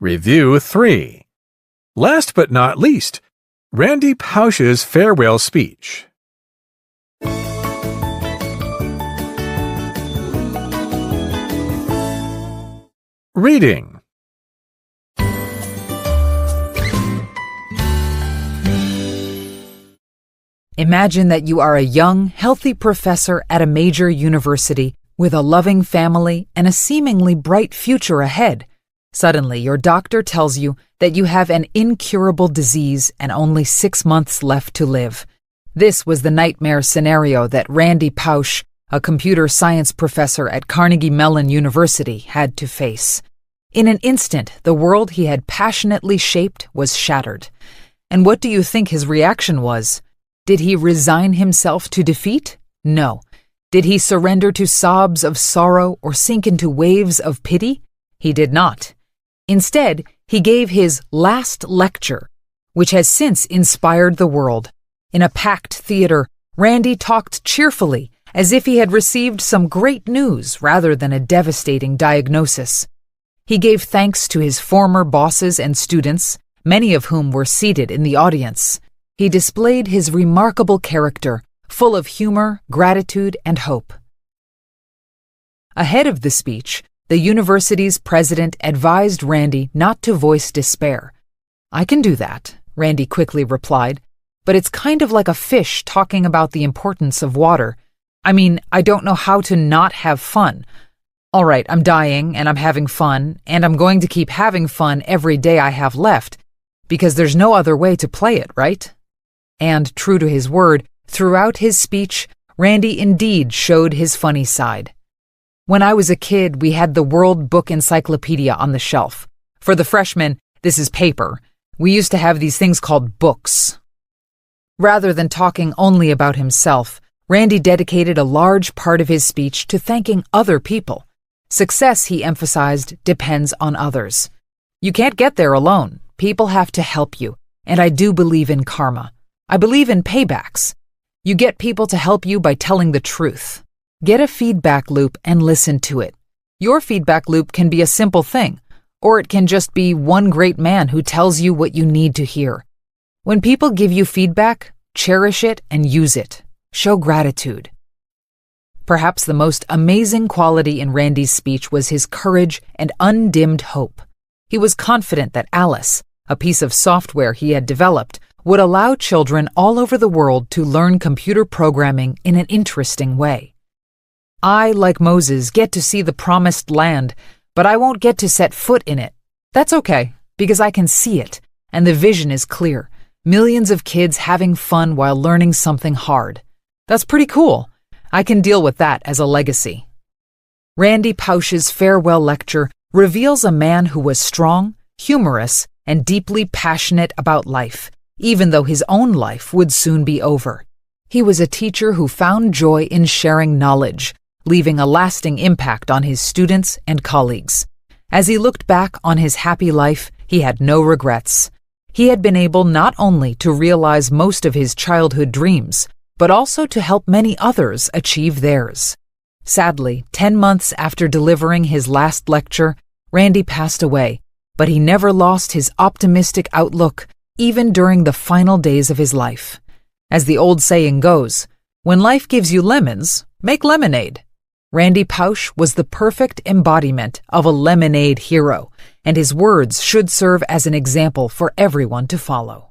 Review 3. Last but not least, Randy Pausch's farewell speech. Reading. Imagine that you are a young, healthy professor at a major university with a loving family and a seemingly bright future ahead. Suddenly, your doctor tells you that you have an incurable disease and only 6 months left to live. This was the nightmare scenario that Randy Pausch, a computer science professor at Carnegie Mellon University, had to face. In an instant, the world he had passionately shaped was shattered. And what do you think his reaction was? Did he resign himself to defeat? No. Did he surrender to sobs of sorrow or sink into waves of pity? He did not. Instead, he gave his last lecture, which has since inspired the world. In a packed theater, Randy talked cheerfully, as if he had received some great news rather than a devastating diagnosis. He gave thanks to his former bosses and students, many of whom were seated in the audience. He displayed his remarkable character, full of humor, gratitude, and hope. Ahead of the speech, the university's president advised Randy not to voice despair. "I can do that," Randy quickly replied, "but it's kind of like a fish talking about the importance of water. I mean, I don't know how to not have fun. All right, I'm dying and I'm having fun, and I'm going to keep having fun every day I have left, because there's no other way to play it, right?" And true to his word, throughout his speech, Randy indeed showed his funny side. "When I was a kid, we had the World Book Encyclopedia on the shelf. For the freshmen, this is paper. We used to have these things called books." Rather than talking only about himself, Randy dedicated a large part of his speech to thanking other people. Success, he emphasized, depends on others. You can't get there alone. People have to help you, and I do believe in karma. I believe in paybacks. You get people to help you by telling the truth. Get a feedback loop and listen to it. Your feedback loop can be a simple thing, or it can just be one great man who tells you what you need to hear. When people give you feedback, cherish it and use it. Show gratitude. Perhaps the most amazing quality in Randy's speech was his courage and undimmed hope. He was confident that Alice, a piece of software he had developed, would allow children all over the world to learn computer programming in an interesting way. "I, like Moses, get to see the promised land, but I won't get to set foot in it. That's okay, because I can see it, and the vision is clear. Millions of kids having fun while learning something hard. That's pretty cool. I can deal with that as a legacy." Randy Pausch's farewell lecture reveals a man who was strong, humorous, and deeply passionate about life, even though his own life would soon be over. He was a teacher who found joy in sharing knowledge, leaving a lasting impact on his students and colleagues. As he looked back on his happy life, he had no regrets. He had been able not only to realize most of his childhood dreams, but also to help many others achieve theirs. Sadly, 10 months after delivering his last lecture, Randy passed away, but he never lost his optimistic outlook, even during the final days of his life. As the old saying goes, when life gives you lemons, make lemonade. Randy Pausch was the perfect embodiment of a lemonade hero, and his words should serve as an example for everyone to follow.